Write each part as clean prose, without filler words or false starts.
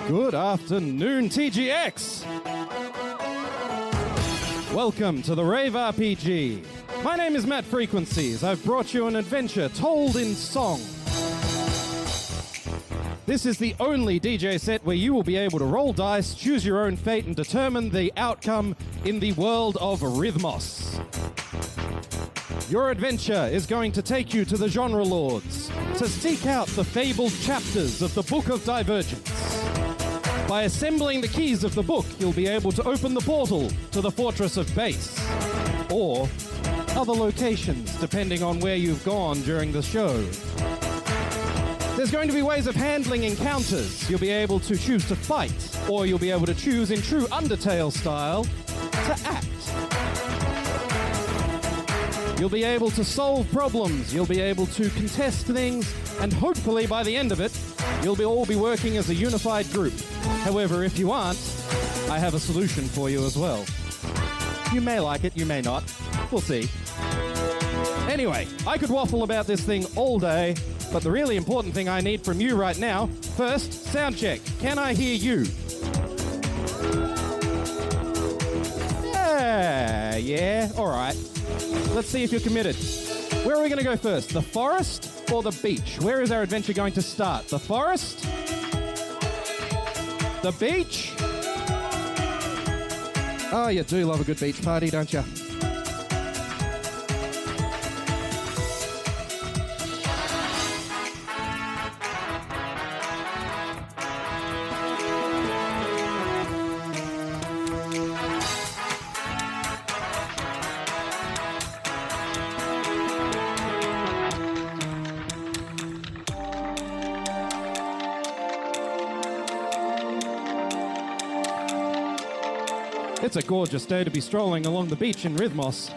Good afternoon, TGX! Welcome to the Rave RPG. My name is Matt Frequencies. I've brought you an adventure told in song. This is the only DJ set where you will be able to roll dice, choose your own fate, and determine the outcome in the world of Rhythmos. Your adventure is going to take you to the Genre Lords to seek out the fabled chapters of the Book of Divergence. By assembling the keys of the book, you'll be able to open the portal to the Fortress of Base, or other locations, depending on where you've gone during the show. There's going to be ways of handling encounters. You'll be able to choose to fight, or you'll be able to choose in true Undertale style to act. You'll be able to solve problems, you'll be able to contest things, and hopefully by the end of it, you'll all be working as a unified group. However, if you aren't, I have a solution for you as well. You may like it, you may not. We'll see. Anyway, I could waffle about this thing all day, but the really important thing I need from you right now, first, sound check. Can I hear you? Yeah, all right. Let's see if you're committed. Where are we going to go first? The forest or the beach? Where is our adventure going to start? The forest? The beach? Oh, you do love a good beach party, don't you? It's a gorgeous day to be strolling along the beach in Rhythmos.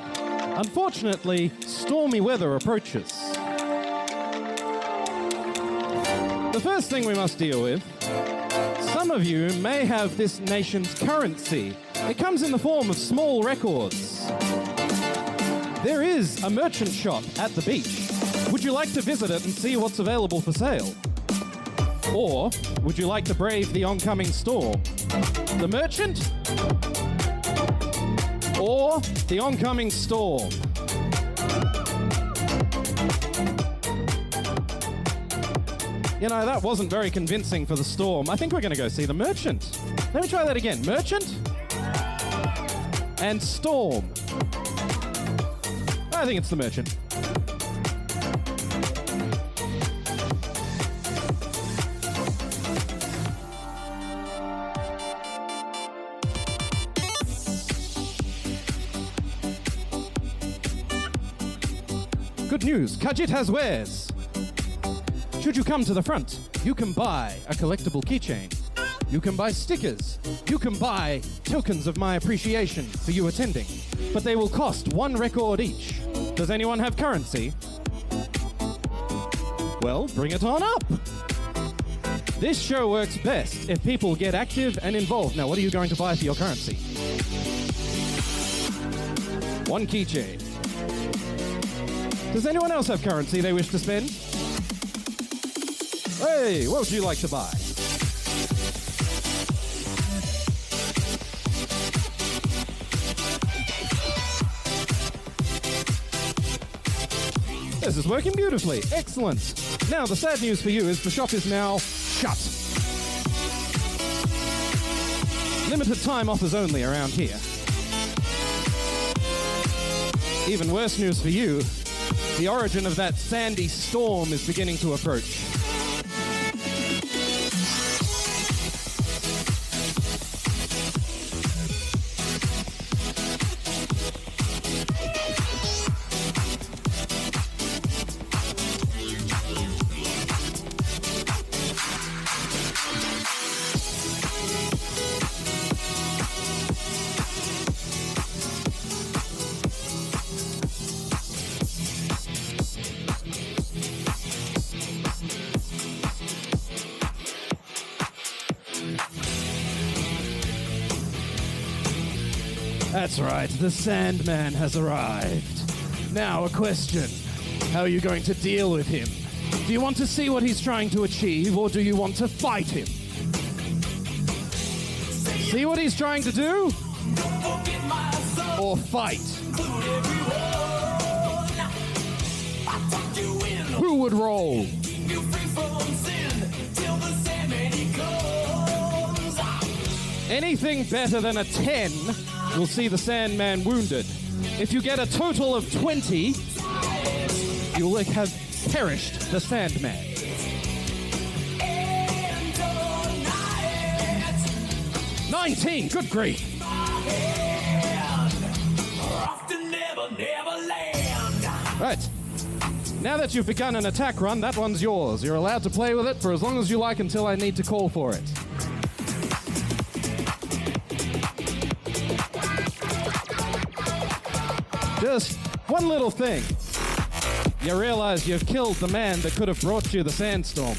Unfortunately, stormy weather approaches. The first thing we must deal with, some of you may have this nation's currency. It comes in the form of small records. There is a merchant shop at the beach. Would you like to visit it and see what's available for sale? Or would you like to brave the oncoming storm? The merchant? Or the oncoming storm? You know, that wasn't very convincing for the storm. I think we're going to go see the merchant. Let me try that again. Merchant and storm. I think it's the merchant. Good news, Kajit has wares. Should you come to the front, you can buy a collectible keychain. You can buy stickers. You can buy tokens of my appreciation for you attending. But they will cost 1 record each. Does anyone have currency? Well, bring it on up. This show works best if people get active and involved. Now, what are you going to buy for your currency? 1 keychain. Does anyone else have currency they wish to spend? Hey, what would you like to buy? This is working beautifully. Excellent. Now, the sad news for you is the shop is now shut. Limited time offers only around here. Even worse news for you, the origin of that sandy storm is beginning to approach. That's right, the Sandman has arrived. Now a question. How are you going to deal with him? Do you want to see what he's trying to achieve, or do you want to fight him? See what he's trying to do? Or fight? Who would roll? Anything better than a 10 will see the Sandman wounded. If you get a total of 20, you will have perished the Sandman. $19, good grief. Right. Now that you've begun an attack run, that one's yours. You're allowed to play with it for as long as you like until I need to call for it. Just one little thing. You realize you've killed the man that could have brought you the sandstorm.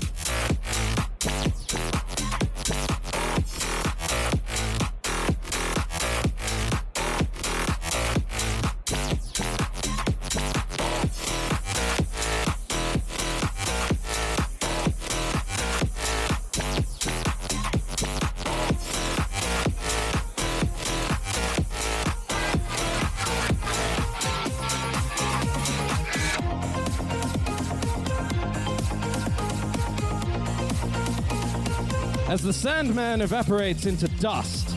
As the Sandman evaporates into dust,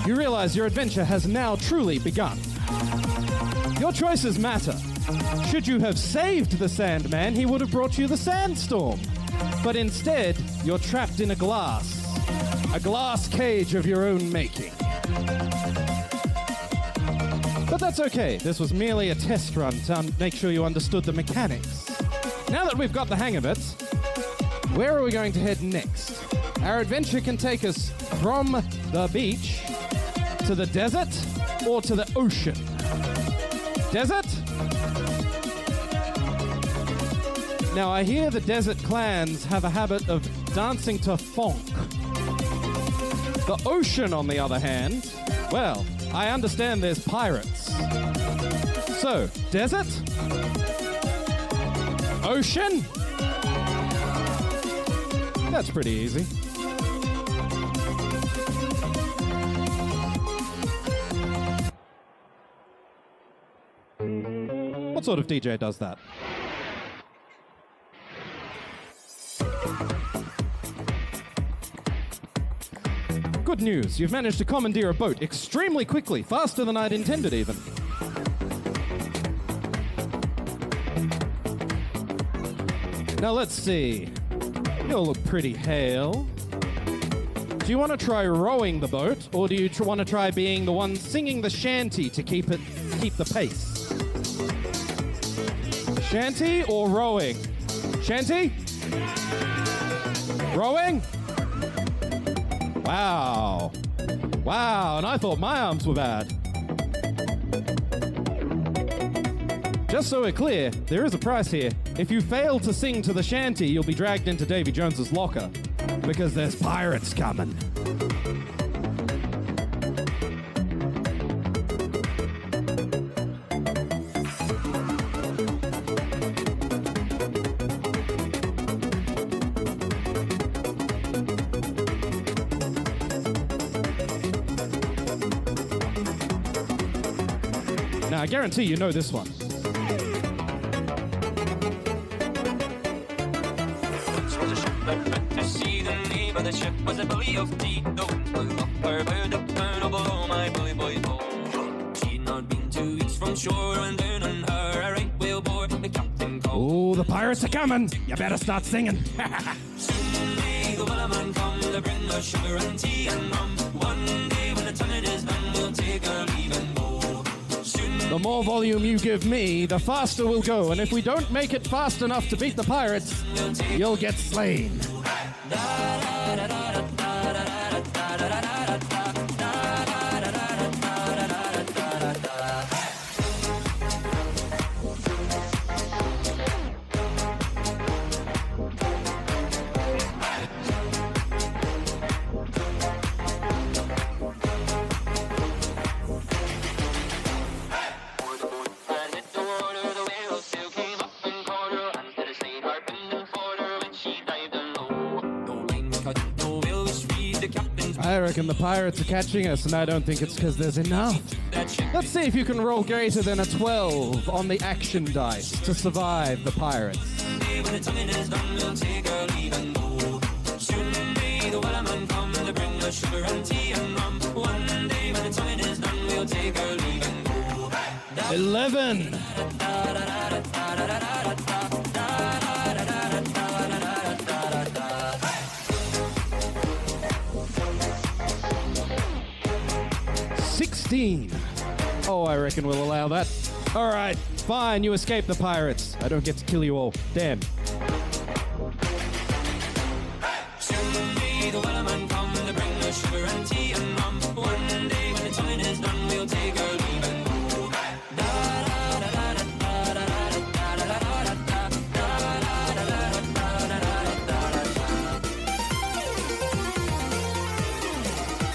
you realize your adventure has now truly begun. Your choices matter. Should you have saved the Sandman, he would have brought you the sandstorm. But instead, you're trapped in a glass cage of your own making. But that's okay. This was merely a test run to make sure you understood the mechanics. Now that we've got the hang of it, where are we going to head next? Our adventure can take us from the beach to the desert or to the ocean. Desert? Now, I hear the desert clans have a habit of dancing to funk. The ocean, on the other hand, well, I understand there's pirates. So, desert? Ocean? That's pretty easy. What sort of DJ does that? Good news, you've managed to commandeer a boat extremely quickly, faster than I'd intended even. Now let's see. You'll look pretty hale. Do you want to try rowing the boat, or do you want to try being the one singing the shanty to keep the pace? Shanty or rowing? Shanty? Rowing? Wow. Wow, and I thought my arms were bad. Just so we're clear, there is a price here. If you fail to sing to the shanty, you'll be dragged into Davy Jones's locker, because there's pirates coming. Now, I guarantee you know this one. To see the name of the ship was a belly of tea. No one up her bird up burn below my bully boy home. She'd not been 2 weeks from shore and down on her a right whale bore. The captain called. Oh, the pirates are coming! You better start singing. Soon may the wellerman come to bring us sugar and tea and rum. One day when the tonguing is done, we'll take our leave and go. The more volume you give me, the faster we'll go. And if we don't make it fast enough to beat the pirates, you'll get slain. I reckon the pirates are catching us, and I don't think it's because there's enough. Let's see if you can roll greater than a 12 on the action dice to survive the pirates. Sugar and tea and rum. One day when the time is done, we'll take our leave and go. 11. Oh, I reckon we'll allow that. All right, fine, you escape the pirates. I don't get to kill you all. Damn. Sugar and tea and rum. One day when the time is done, we'll take our leave and go.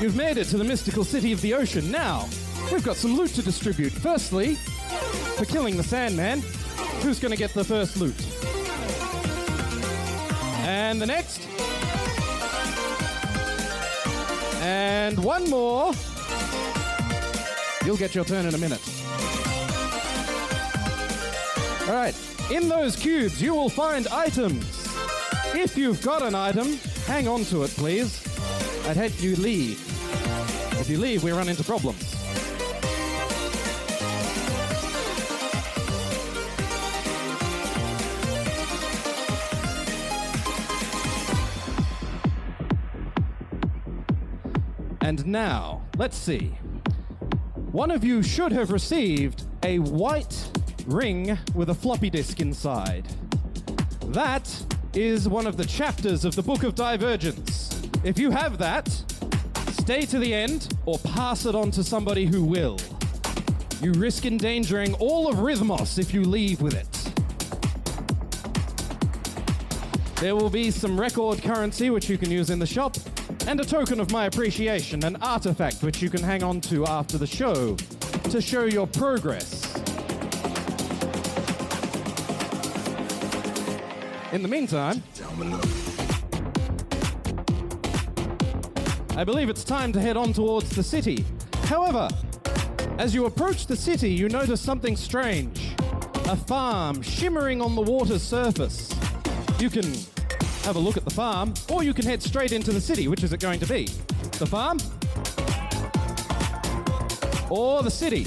You've made it to the mystical city of the ocean. Now, we've got some loot to distribute. Firstly, for killing the Sandman, who's going to get the first loot? And the next. And one more. You'll get your turn in a minute. All right. In those cubes, you will find items. If you've got an item, hang on to it, please. I'd hate you leave. If you leave, we run into problems. And now, let's see. One of you should have received a white ring with a floppy disk inside. That is one of the chapters of the Book of Divergence. If you have that, stay to the end or pass it on to somebody who will. You risk endangering all of Rhythmos if you leave with it. There will be some record currency which you can use in the shop, and a token of my appreciation, an artifact which you can hang on to after the show to show your progress. In the meantime, I believe it's time to head on towards the city. However, as you approach the city, you notice something strange. A farm shimmering on the water's surface. You can have a look at the farm, or you can head straight into the city. Which is it going to be? The farm? Or the city?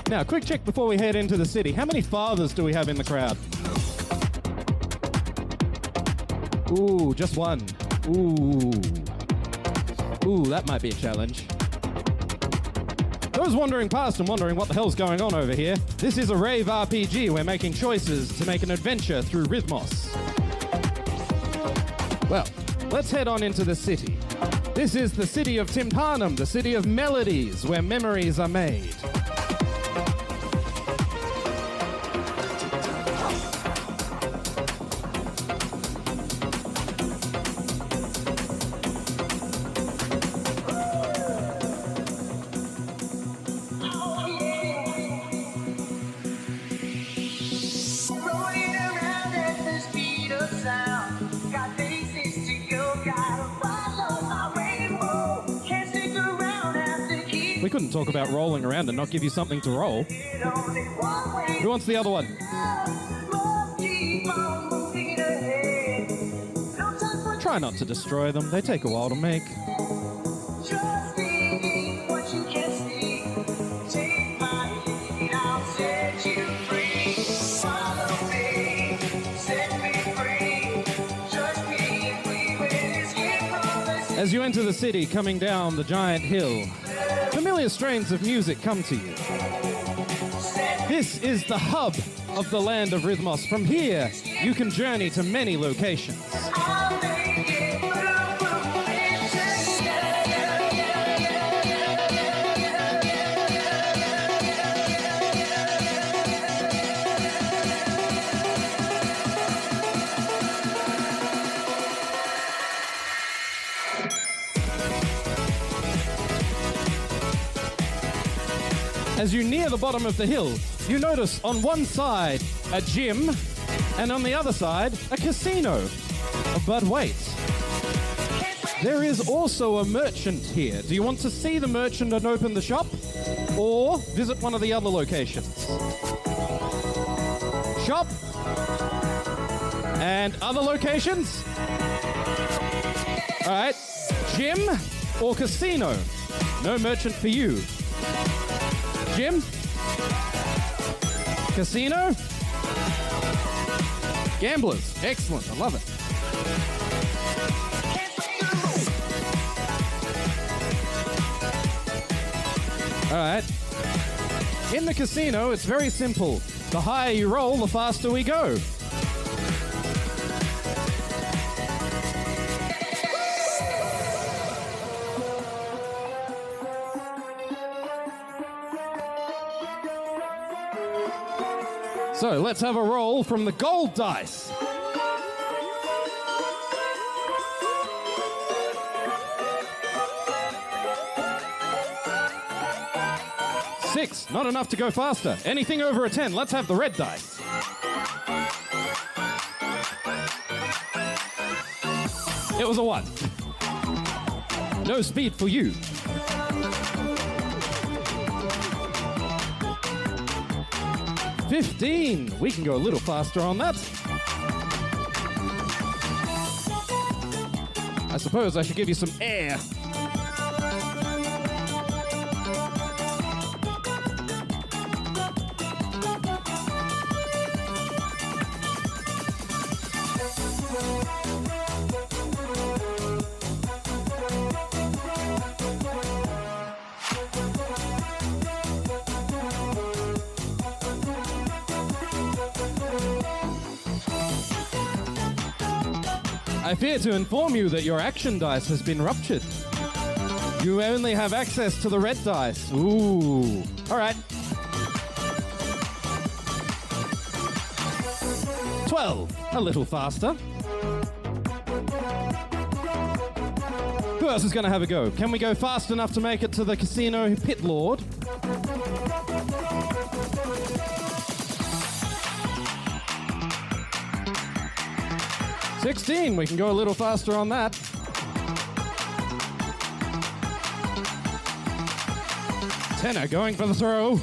Now, quick check before we head into the city. How many fathers do we have in the crowd? Ooh, just one. Ooh. Ooh, that might be a challenge. Those wandering past and wondering what the hell's going on over here, this is a Rave RPG. We're making choices to make an adventure through Rhythmos. Well, let's head on into the city. This is the city of Tympanum, the city of melodies, where memories are made. We couldn't talk about rolling around and not give you something to roll. Who wants the other one? Try not to destroy them. They take a while to make. As you enter the city, coming down the giant hill, familiar strains of music come to you. This is the hub of the land of Rhythmos. From here, you can journey to many locations. As you near the bottom of the hill, you notice on one side a gym and on the other side a casino. But wait, there is also a merchant here. Do you want to see the merchant and open the shop, or visit one of the other locations? Shop and other locations? All right, gym or casino? No merchant for you. Gym? Casino? Gamblers. Excellent. I love it. All right. In the casino, it's very simple. The higher you roll, the faster we go. So let's have a roll from the gold dice. Six, not enough to go faster. Anything over a 10, let's have the red dice. It was a 1. No speed for you. $15. We can go a little faster on that. I suppose I should give you some air. I fear to inform you that your action dice has been ruptured. You only have access to the red dice. Ooh. All right. 12. A little faster. Who else is going to have a go? Can we go fast enough to make it to the casino pit lord? $16, we can go a little faster on that. Tenner going for the throw.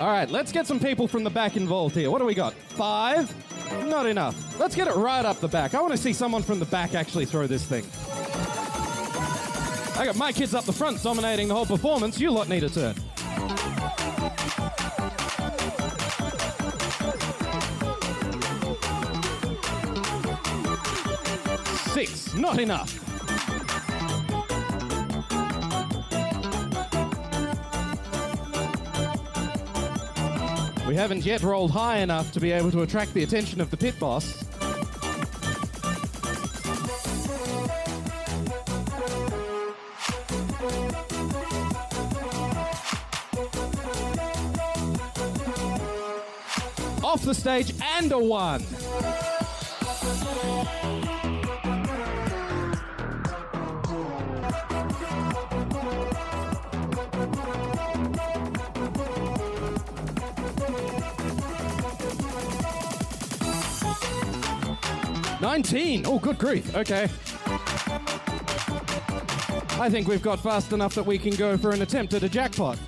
All right, let's get some people from the back involved here. What do we got? 5? Not enough. Let's get it right up the back. I want to see someone from the back actually throw this thing. I got my kids up the front dominating the whole performance. You lot need a turn. Six, not enough. We haven't yet rolled high enough to be able to attract the attention of the pit boss. Off the stage and a 1. $19. Oh, good grief. Okay. I think we've got fast enough that we can go for an attempt at a jackpot.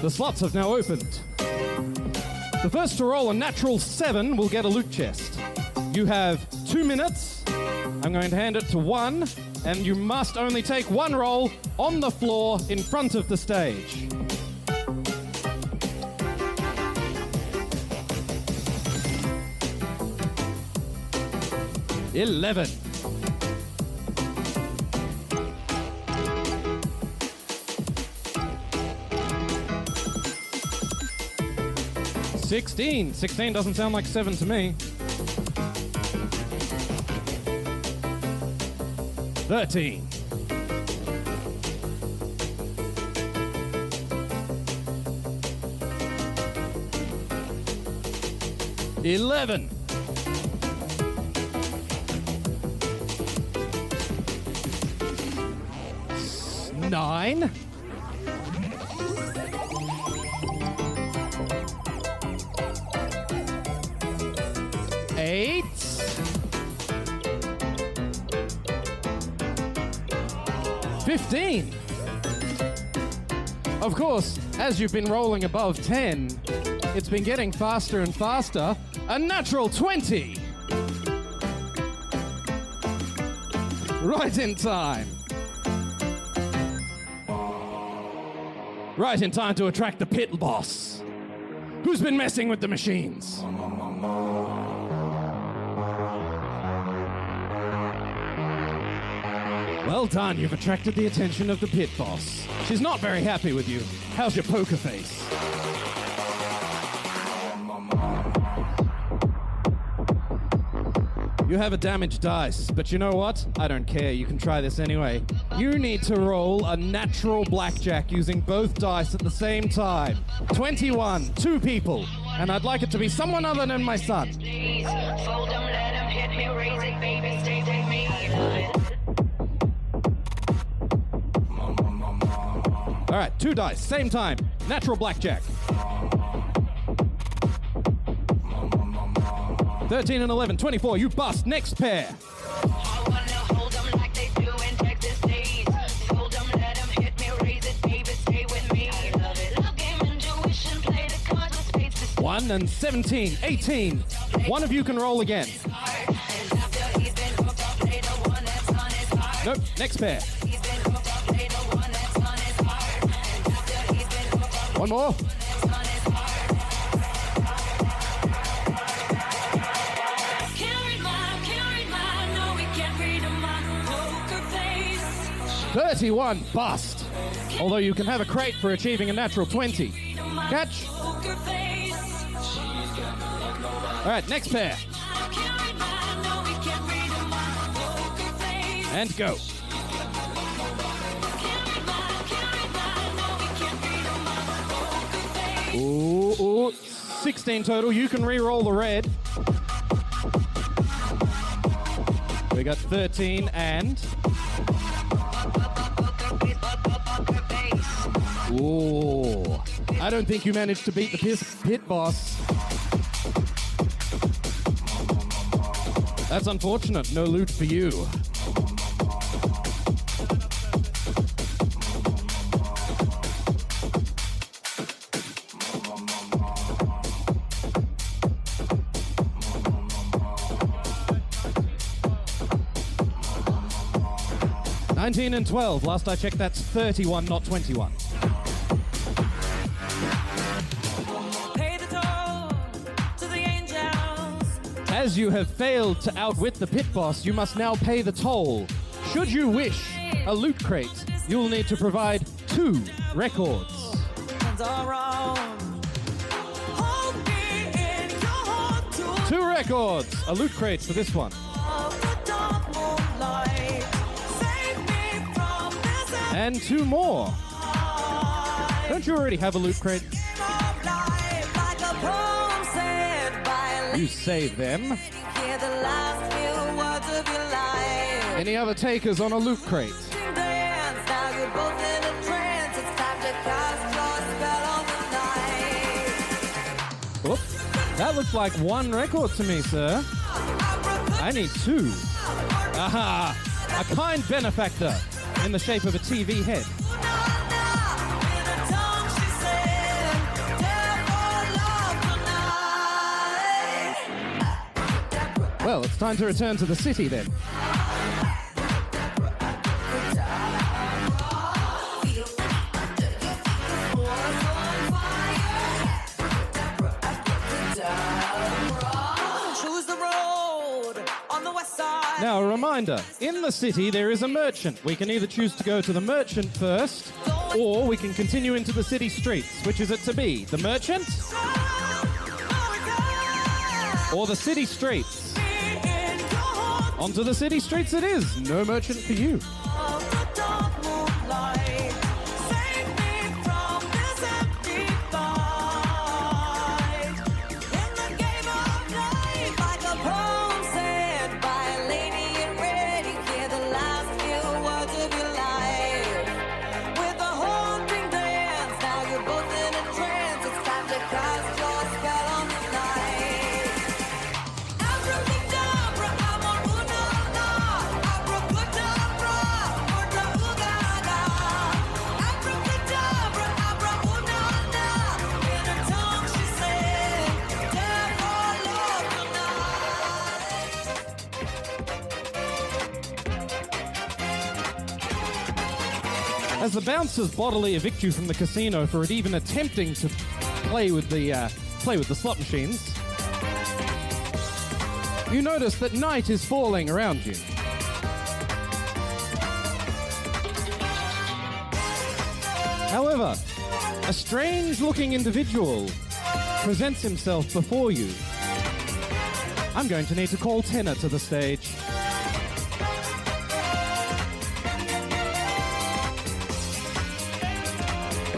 The slots have now opened. The first to roll a natural 7 will get a loot chest. You have 2 minutes. I'm going to hand it to 1, and you must only take 1 roll on the floor in front of the stage. 11. 16. 16 doesn't sound like 7 to me. 13. 11. 9. 8. 15. Of course, as you've been rolling above 10, it's been getting faster and faster. A natural 20. Right in time. Right in time to attract the pit boss. Who's been messing with the machines? Well done, you've attracted the attention of the pit boss. She's not very happy with you. How's your poker face? You have a damaged dice, but you know what? I don't care, you can try this anyway. You need to roll a natural blackjack using both dice at the same time. 21, 2 people, and I'd like it to be someone other than my son. All right, 2 dice, same time, natural blackjack. 13 and 11, 24, you bust. Next pair. One and 17, 18. One of you can roll again. Nope, next pair. One more. $31 bust. Although you can have a crate for achieving a natural 20. Catch. All right, next pair. And go. Ooh, 16 total. You can re-roll the red. We got 13 and... Ooh, I don't think you managed to beat the pit boss. That's unfortunate. No loot for you. $19 and 12. Last I checked, that's 31, not 21. As you have failed to outwit the pit boss, you must now pay the toll. Should you wish a loot crate, you'll need to provide 2 records. 2 records. A loot crate for this one. And 2 more. Don't you already have a loot crate? You save them. Any other takers on a loot crate? Oops. That looks like 1 record to me, sir. I need 2. Aha! A kind benefactor in the shape of a TV head. Well, it's time to return to the city then. Choose the road on the west side. Now, a reminder, in the city there is a merchant. We can either choose to go to the merchant first, or we can continue into the city streets. Which is it to be? The merchant? Or the city streets? Onto the city streets it is. No merchant for you. As the bouncers bodily evict you from the casino for even attempting to play with the slot machines, you notice that night is falling around you. However, a strange-looking individual presents himself before you. I'm going to need to call Tenor to the stage.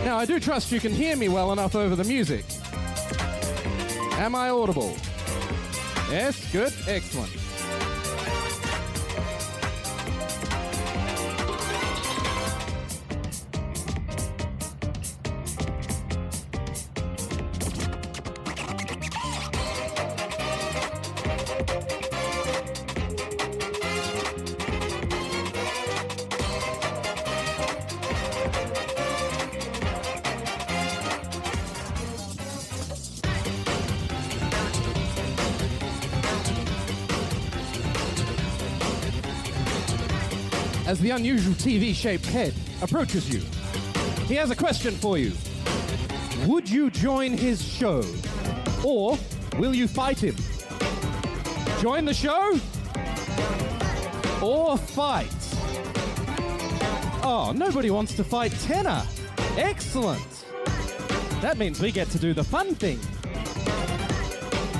Now, I do trust you can hear me well enough over the music. Am I audible? Yes, good, excellent. As the unusual TV-shaped head approaches you, he has a question for you. Would you join his show? Or will you fight him? Join the show? Or fight? Oh, nobody wants to fight Tenor. Excellent. That means we get to do the fun thing.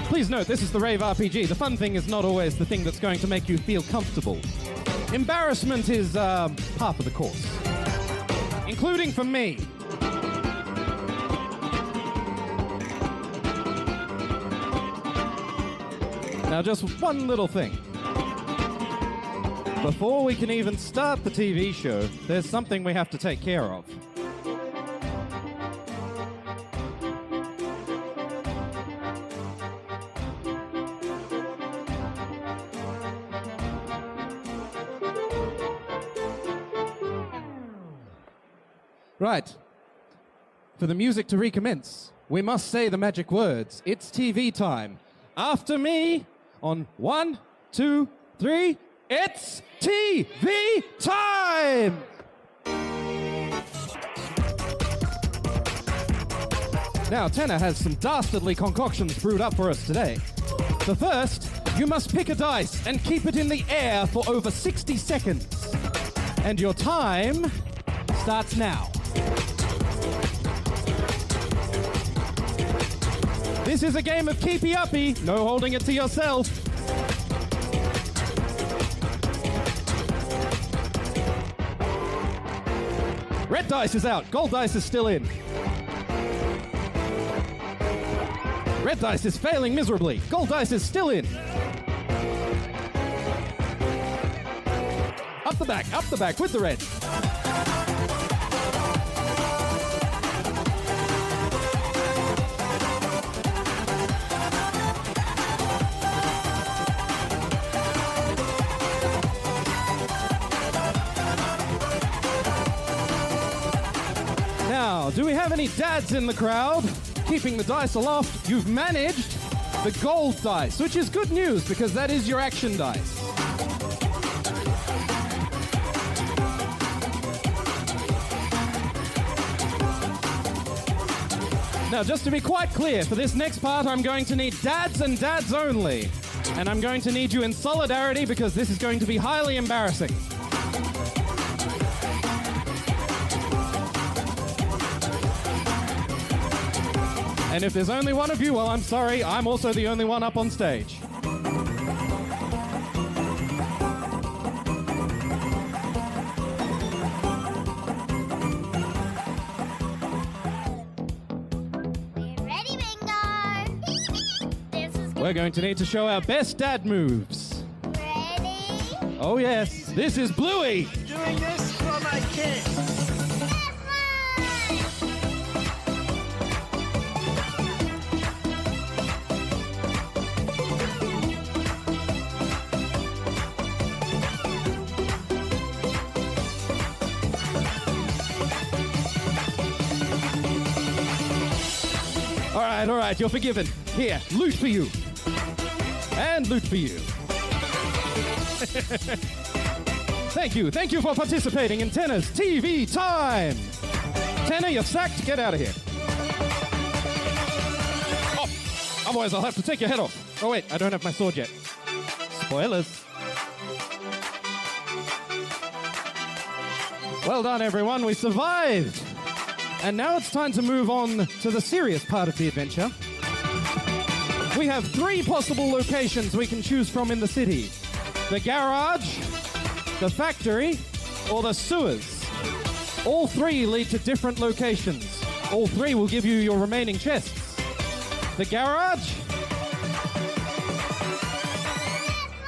Please note, this is the Rave RPG. The fun thing is not always the thing that's going to make you feel comfortable. Embarrassment is half of the course, including for me. Now, just one little thing. Before we can even start the TV show, there's something we have to take care of. Right. For the music to recommence, we must say the magic words. It's TV time. After me, on 1, 2, 3, it's TV time! Now, Tenor has some dastardly concoctions brewed up for us today. The first, you must pick a dice and keep it in the air for over 60 seconds. And your time starts now. This is a game of keepy-uppy, no holding it to yourself. Red dice is out, gold dice is still in. Red dice is failing miserably, gold dice is still in. Up the back with the red. Now, do we have any dads in the crowd? Keeping the dice aloft, you've managed the gold dice, which is good news because that is your action dice. Now, just to be quite clear, for this next part, I'm going to need dads and dads only. And I'm going to need you in solidarity because this is going to be highly embarrassing. And if there's only one of you, well, I'm sorry, I'm also the only one up on stage. We're going to need to show our best dad moves. Ready? Oh yes, this is Bluey. Doing this for my kids. All right, you're forgiven. Here, loot for you. And loot for you. Thank you for participating in Tenner's TV Time. Tenner, you're sacked. Get out of here. Oh, otherwise I'll have to take your head off. Oh wait, I don't have my sword yet. Spoilers. Well done, everyone. We survived. And now it's time to move on to the serious part of the adventure. We have 3 possible locations we can choose from in the city. The garage, the factory, or the sewers. All 3 lead to different locations. All 3 will give you your remaining chests. The garage,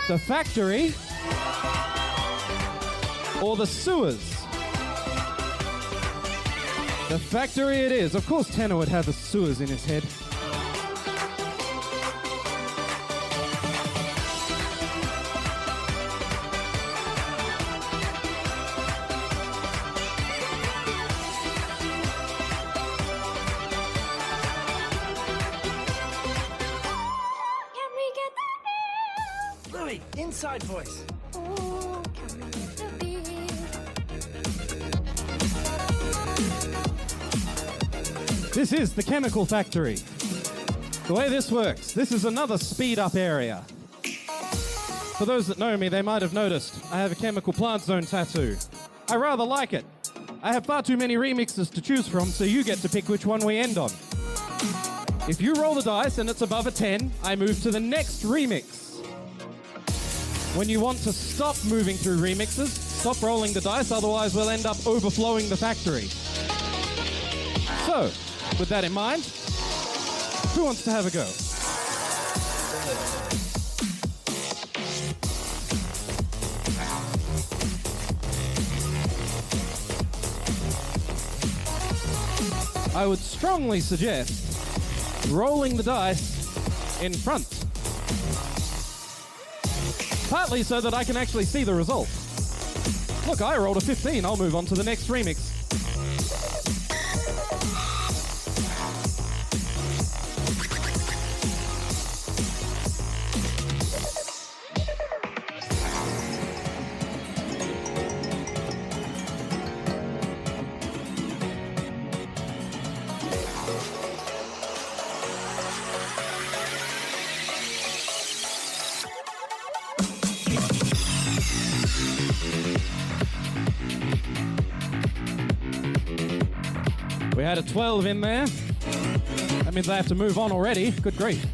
the factory, or the sewers. The factory it is. Of course Tanner would have the sewers in his head. Louis, inside voice. Oh, can we get the beat? This is the chemical factory. The way this works, this is another speed-up area. For those that know me, they might have noticed I have a chemical plant zone tattoo. I rather like it. I have far too many remixes to choose from, so you get to pick which one we end on. If you roll the dice and it's above a 10, I move to the next remix. When you want to stop moving through remixes, stop rolling the dice, otherwise we'll end up overflowing the factory. So, with that in mind, who wants to have a go? I would strongly suggest rolling the dice in front. Partly so that I can actually see the result. Look, I rolled a 15. I'll move on to the next remix. We had a 12 in there. That means I have to move on already. Good grief.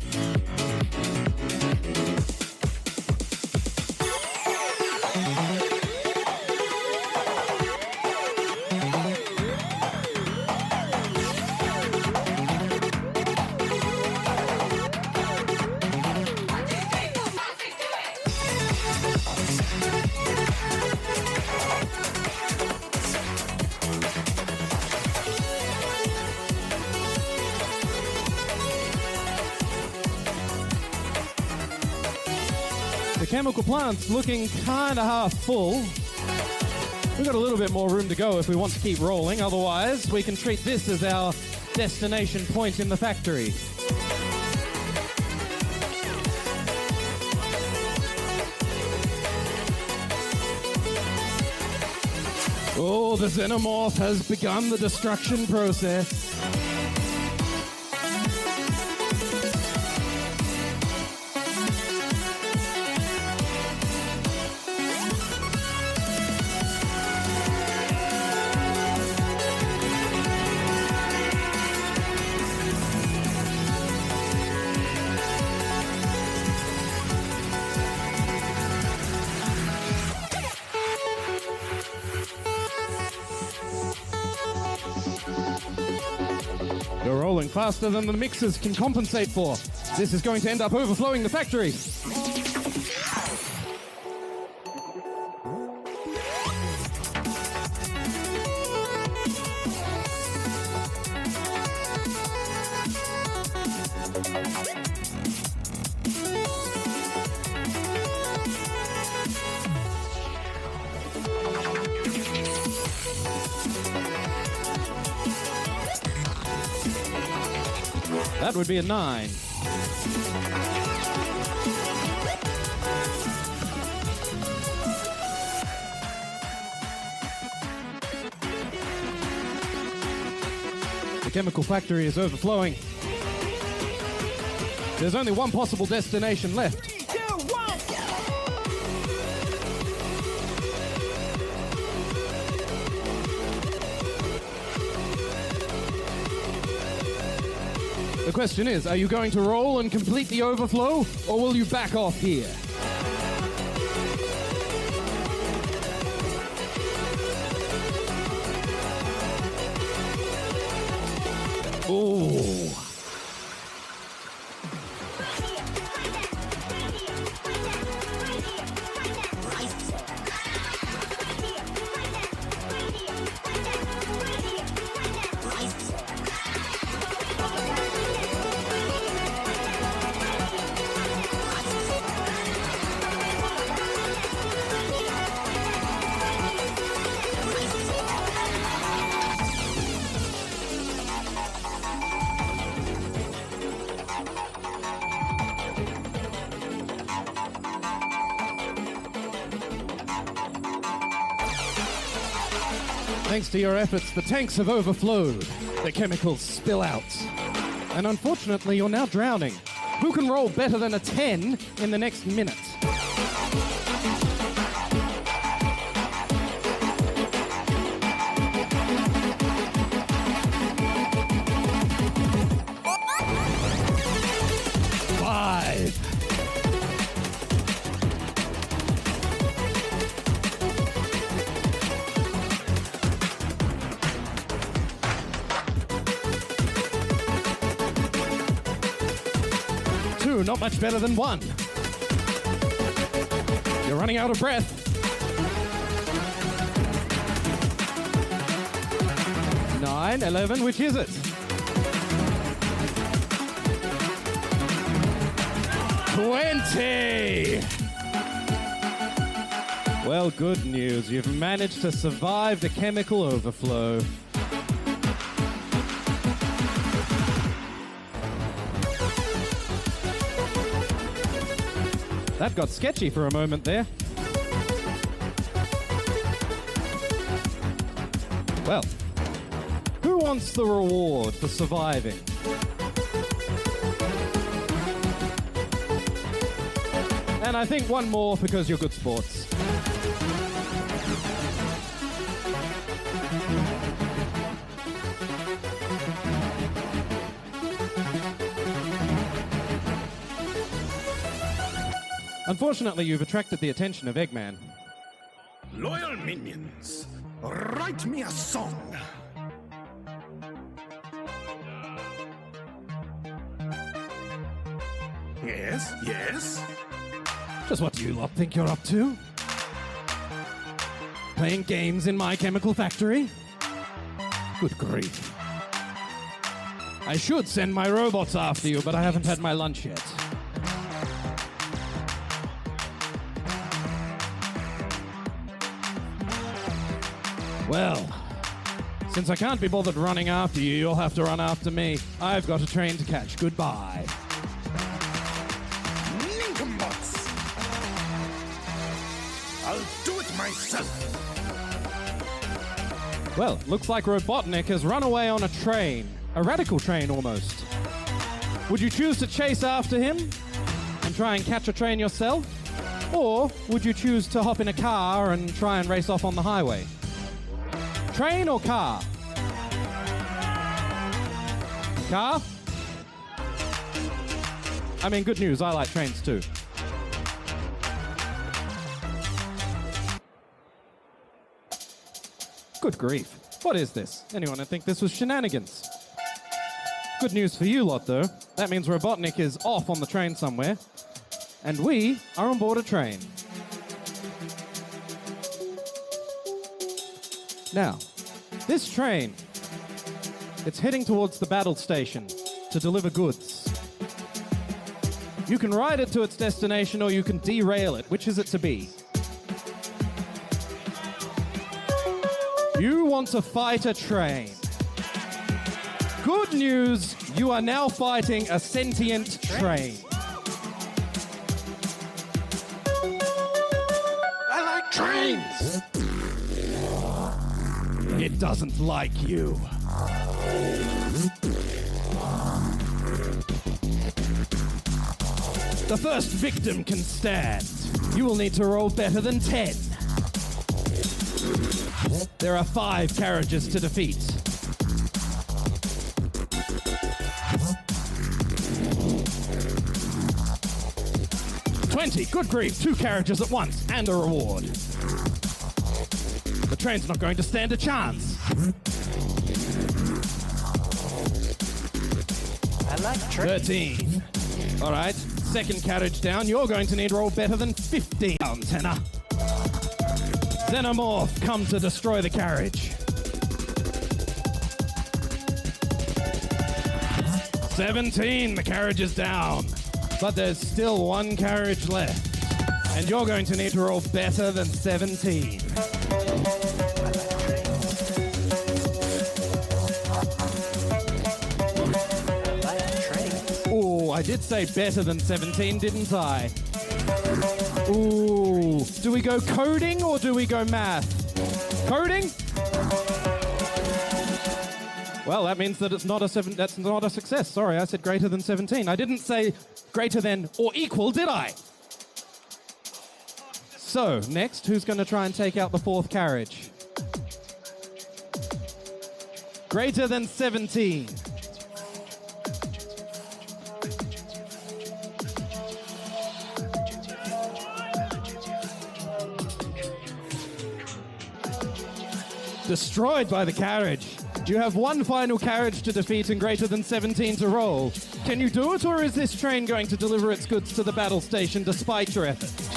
The chemical plant's looking kind of half full. We've got a little bit more room to go if we want to keep rolling. Otherwise, we can treat this as our destination point in the factory. Oh, the xenomorph has begun the destruction process. faster than the mixers can compensate for. This is going to end up overflowing the factory. That would be a 9. The chemical factory is overflowing. There's only one possible destination left. The question is, are you going to roll and complete the overflow, or will you back off here? Ooh. Thanks to your efforts, the tanks have overflowed. The chemicals spill out. And unfortunately, you're now drowning. Who can roll better than a 10 in the next minute? Five. Not much better than 1. You're running out of breath. 9, 11, which is it? 20! Well, good news. You've managed to survive the chemical overflow. That got sketchy for a moment there. Well, who wants the reward for surviving? And I think one more because you're good sports. Unfortunately, you've attracted the attention of Eggman. Loyal minions, write me a song. Yes, yes. Just what do you lot think you're up to? Playing games in my chemical factory? Good grief. I should send my robots after you, but I haven't had my lunch yet. Well, since I can't be bothered running after you, you'll have to run after me. I've got a train to catch. Goodbye. Nincombots! I'll do it myself. Well, looks like Robotnik has run away on a train. A radical train, almost. Would you choose to chase after him and try and catch a train yourself? Or would you choose to hop in a car and try and race off on the highway? Train or car? Car? I mean, good news, I like trains too. Good grief. What is this? Anyone think this was shenanigans? Good news for you lot, though. That means Robotnik is off on the train somewhere, and we are on board a train. Now, this train, it's heading towards the battle station to deliver goods. You can ride it to its destination or you can derail it. Which is it to be? You want to fight a train. Good news, you are now fighting a sentient train. I like trains. It doesn't like you. The first victim can stand. You will need to roll better than 10. There are 5 carriages to defeat. $20. Good grief. 2 carriages at once and a reward. The train's not going to stand a chance. I like trains. 13. All right. Second carriage down. You're going to need to roll better than 15. Tenor. Xenomorph, come to destroy the carriage. 17. The carriage is down. But there's still 1 carriage left. And you're going to need to roll better than 17. Ooh, I did say better than 17, didn't I? Ooh, do we go coding or do we go math? Coding? Well, that means that it's not that's not a success. Sorry, I said greater than 17. I didn't say greater than or equal, did I? So, next, who's going to try and take out the 4th carriage? Greater than 17. Destroyed by the carriage. You have 1 final carriage to defeat and greater than 17 to roll. Can you do it, or is this train going to deliver its goods to the battle station despite your efforts?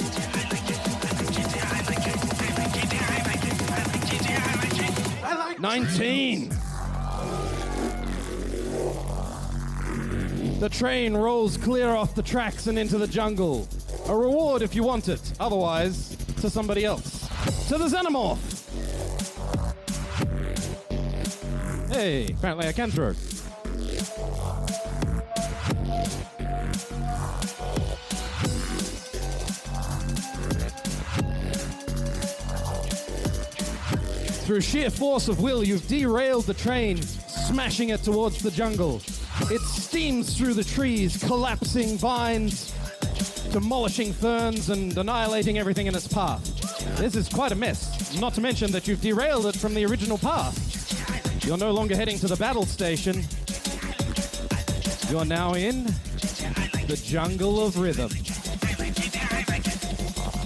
19. The train rolls clear off the tracks and into the jungle. A reward if you want it, otherwise, to somebody else. To the Xenomorph! Hey, apparently I can throw. Through sheer force of will, you've derailed the train, smashing it towards the jungle. It steams through the trees, collapsing vines, demolishing ferns, and annihilating everything in its path. This is quite a mess, not to mention that you've derailed it from the original path. You're no longer heading to the battle station. You're now in the jungle of rhythm.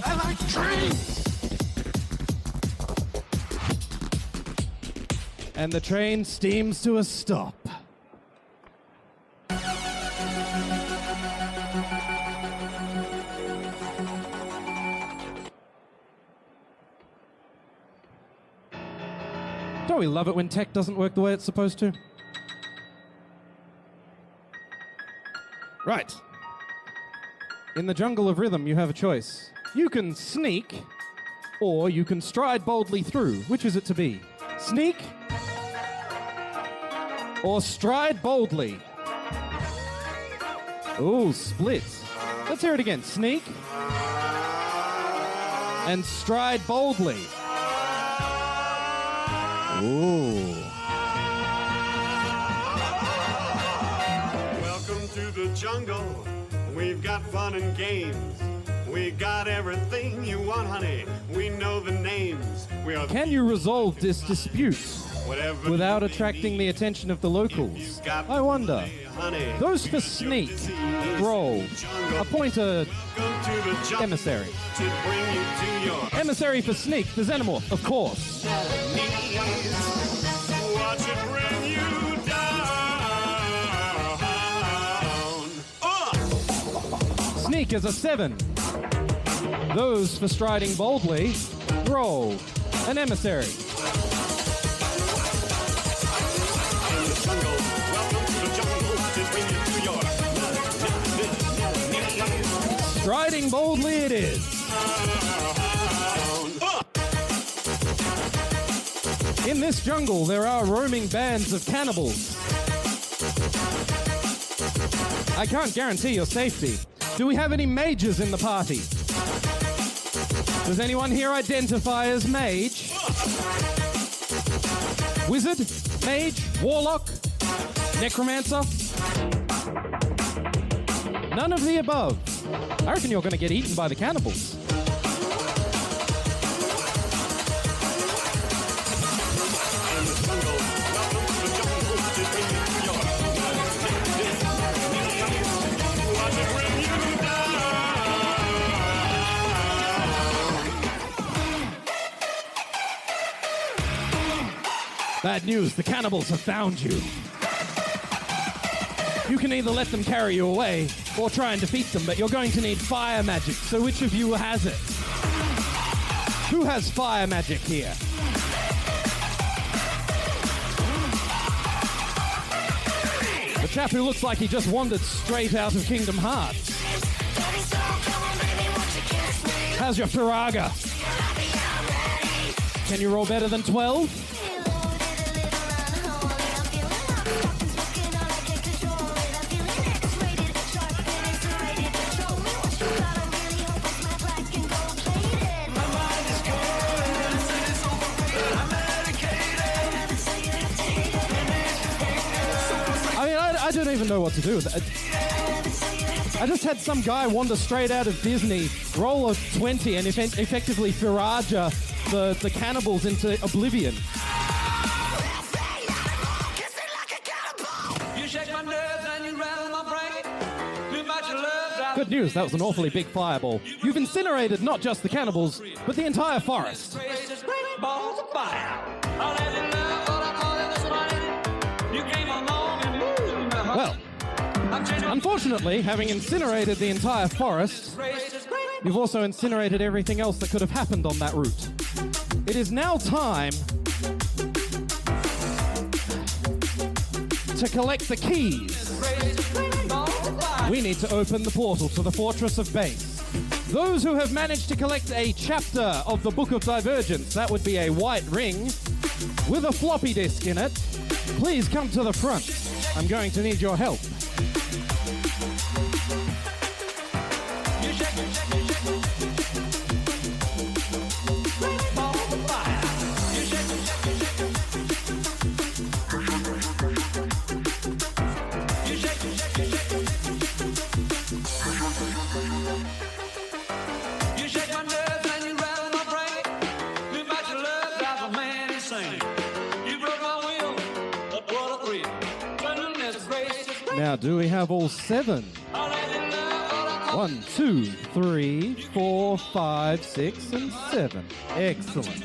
I like trains. And the train steams to a stop. Don't we love it when tech doesn't work the way it's supposed to? Right. In the jungle of rhythm, you have a choice. You can sneak, or you can stride boldly through. Which is it to be? Sneak or stride boldly? Ooh, split. Let's hear it again. Sneak and stride boldly. Ooh. Welcome to the jungle. We've got fun and games. We got everything you want, honey. We know the names. We are. Can you resolve this dispute Whatever without you attracting the need. attention of the locals? I wonder. Honey, Those for sneak, roll. Appoint a welcome to the jungle emissary. to bring you to your Emissary for sneak, the Xenomorph, of course. knees. Watch it bring you down. sneak is a 7. Those for striding boldly, roll an emissary. Striding boldly it is. In this jungle, there are roaming bands of cannibals. I can't guarantee your safety. Do we have any mages in the party? Does anyone here identify as mage? Wizard? Mage? Warlock? Necromancer? None of the above. I reckon you're going to get eaten by the cannibals. Bad news, the cannibals have found you. You can either let them carry you away or try and defeat them, but you're going to need fire magic. So which of you has it? Who has fire magic here? The chap who looks like he just wandered straight out of Kingdom Hearts. How's your Firaga? Can you roll better than 12? I don't even know what to do with it. I just had some guy wander straight out of Disney, roll a 20, and effectively Firaja the cannibals into oblivion. Good news, that was an awfully big fireball. You've incinerated not just the cannibals, but the entire forest. Well, unfortunately, having incinerated the entire forest, you've also incinerated everything else that could have happened on that route. It is now time to collect the keys. We need to open the portal to the Fortress of Base. Those who have managed to collect a chapter of the Book of Divergence, that would be a white ring with a floppy disk in it, please come to the front. I'm going to need your help. Now, do we have all 7? 1, 2, 3, 4, 5, 6, and 7. Excellent.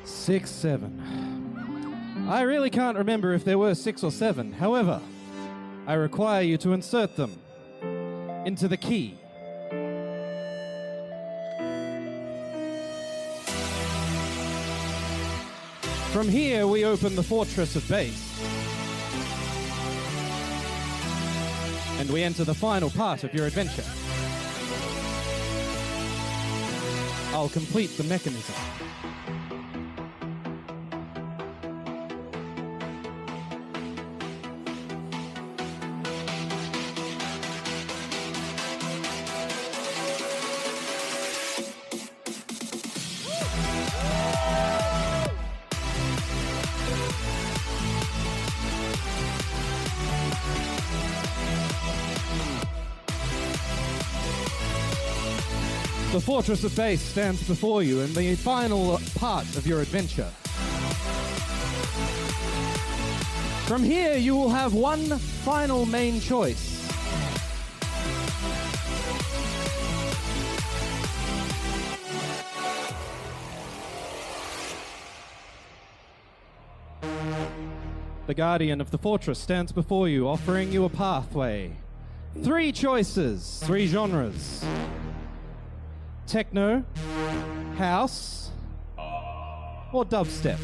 6, 7. I really can't remember if there were 6 or 7. However, I require you to insert them into the key. From here, we open the Fortress of Base. And we enter the final part of your adventure. I'll complete the mechanism. The Fortress of Base stands before you in the final part of your adventure. From here, you will have one final main choice. the guardian of the fortress, stands before you, offering you a pathway. 3 choices, 3 genres. Techno, house, or dubstep.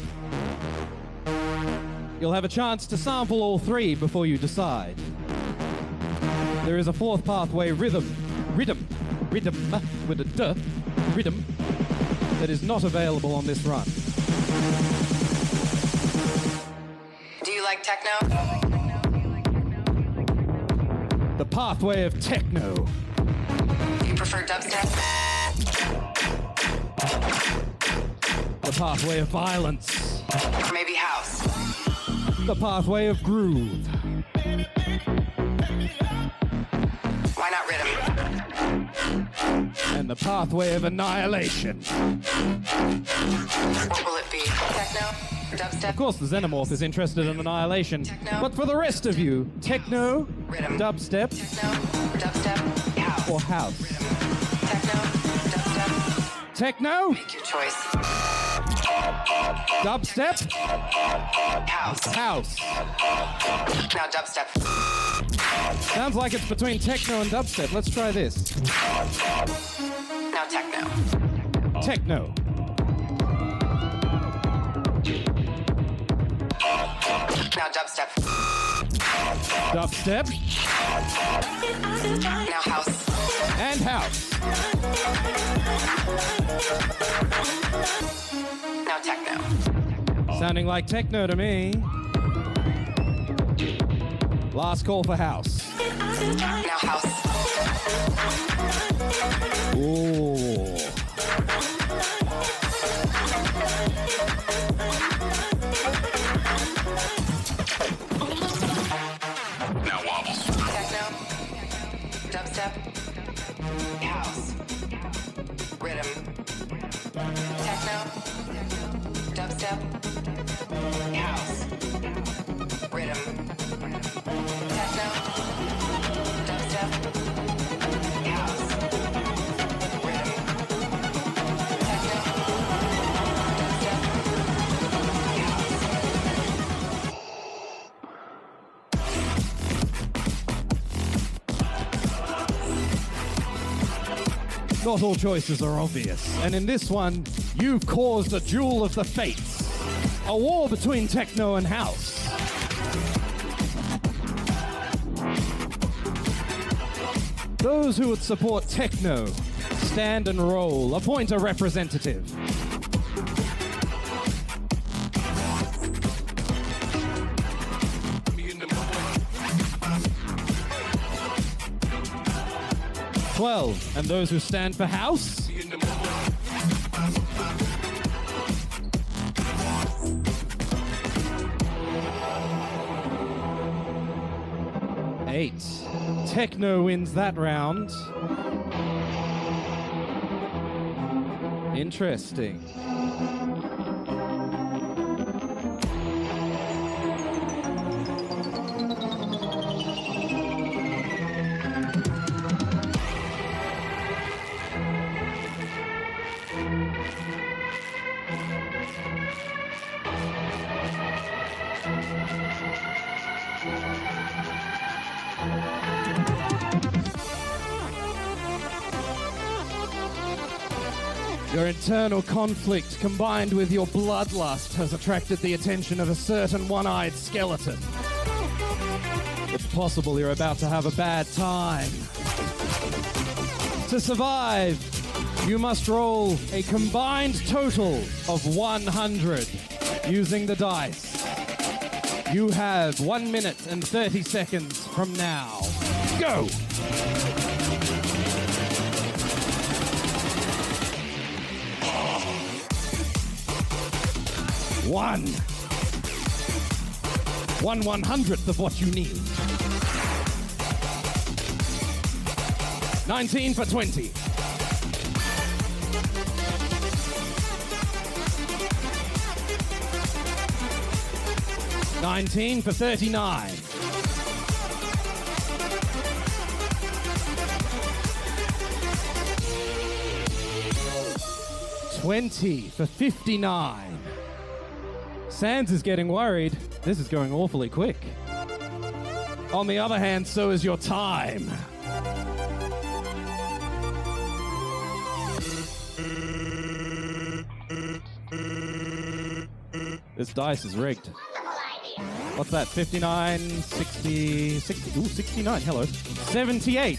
You'll have a chance to sample all 3 before you decide. There is a 4th pathway, rhythm with a D, rhythm, that is not available on this run. Do you like techno? The pathway of techno. You prefer dubstep? The pathway of violence. Or maybe house? The pathway of groove. Why not rhythm? And the pathway of annihilation. What will it be? Techno? Dubstep? Of course, the Xenomorph is interested in annihilation. Techno. But for the rest of you, techno, Rhythm. dubstep, Techno? Dubstep? House? or house. Techno? Dubstep? Techno, Make your choice. dubstep, House. house. Now dubstep. Sounds like it's between techno and dubstep. Let's try this. Now techno. Techno. Now dubstep. Dubstep Now house. and house. Now techno. Sounding like techno to me. Last call for house. Now house. Ooh. Now wobble. Techno. Dubstep. House. Rhythm. Techno. Dubstep. House. Rhythm. Techno. Dubstep. House. Rhythm. Techno. Dubstep. House. Not all choices are obvious, and in this one, you've caused a duel of the fates. A war between techno and house. Those who would support techno, stand and roll, appoint a representative. "12, and those who stand for house? Eight. Techno wins that round. Interesting. Your internal conflict combined with your bloodlust has attracted the attention of a certain one-eyed skeleton. It's possible you're about to have a bad time. To survive, you must roll a combined total of 100 using the dice. You have 1 minute and 30 seconds from now. Go! One 1/100th of what you need. 19 for 20. 19 for 39. 20 for 59. Sands is getting worried. This is going awfully quick. On the other hand, so is your time. This dice is rigged. What's that? 59, 60, 60, ooh, 69, hello. 78.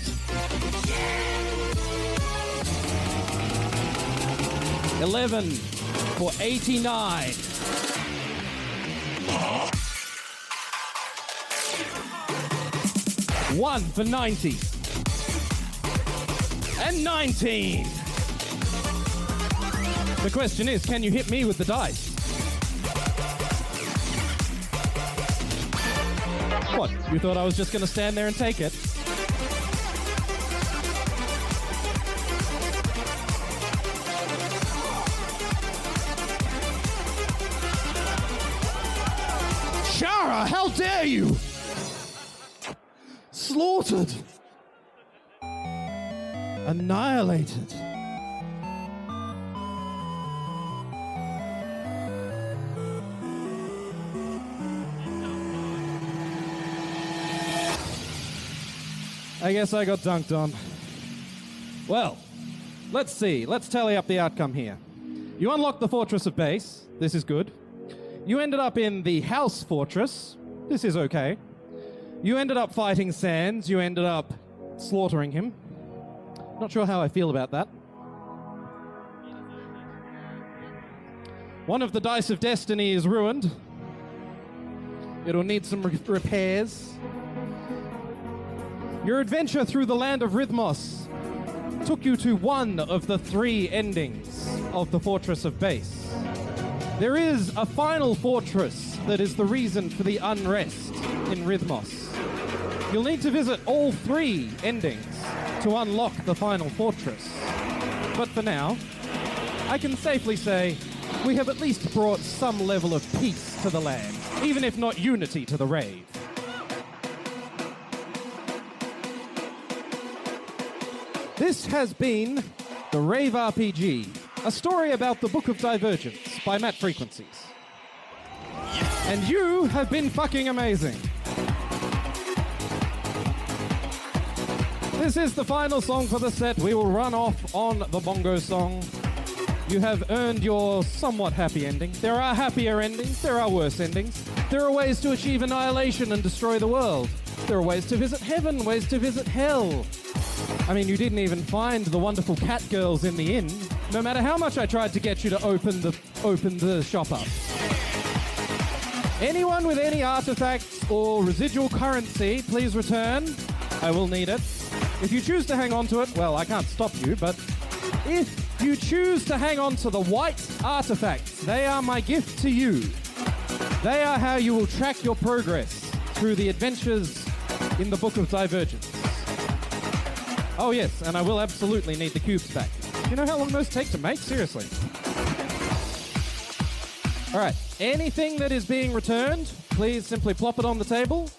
$11 for 89. $1 for 90. And 19. The question is, can you hit me with the dice? What, you thought I was just going to stand there and take it? Shara, how dare you! Slaughtered. Annihilated. I guess I got dunked on. Well, let's see. Let's tally up the outcome here. You unlocked the Fortress of Base. This is good. You ended up in the House Fortress. This is okay. You ended up fighting Sans. You ended up slaughtering him. Not sure how I feel about that. One of the Dice of Destiny is ruined. It'll need some repairs. Your adventure through the land of Rhythmos took you to one of the 3 endings of the Fortress of Base. There is a final fortress that is the reason for the unrest in Rhythmos. You'll need to visit all 3 endings to unlock the final fortress. But for now, I can safely say we have at least brought some level of peace to the land, even if not unity to the Rave. This has been the Rave RPG, a story about the Book of Divergence by Matt Frequencies. And you have been fucking amazing. This is the final song for the set. We will run off on the bongo song. You have earned your somewhat happy ending. There are happier endings, there are worse endings. There are ways to achieve annihilation and destroy the world. There are ways to visit heaven, ways to visit hell. I mean, you didn't even find the wonderful cat girls in the inn, no matter how much I tried to get you to open the shop up. Anyone with any artifacts or residual currency, please return. I will need it. If you choose to hang on to it, well, I can't stop you, but if you choose to hang on to the white artifacts, they are my gift to you. They are how you will track your progress through the adventures in the Book of Divergence. Oh yes, and I will absolutely need the cubes back. Do you know how long those take to make? Seriously. All right, anything that is being returned, please simply plop it on the table.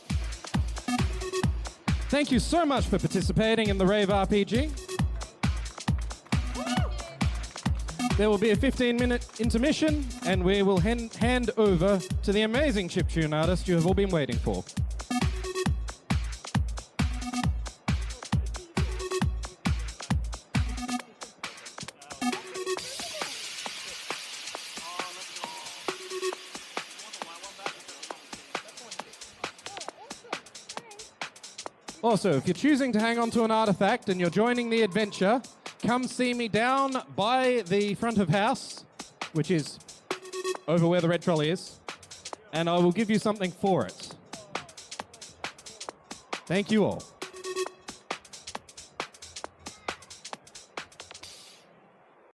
Thank you so much for participating in the Rave RPG. There will be a 15-minute intermission, and we will hand over to the amazing chiptune artist you have all been waiting for. Also, if you're choosing to hang on to an artifact and you're joining the adventure, come see me down by the front of house, which is over where the red trolley is, and I will give you something for it. Thank you all.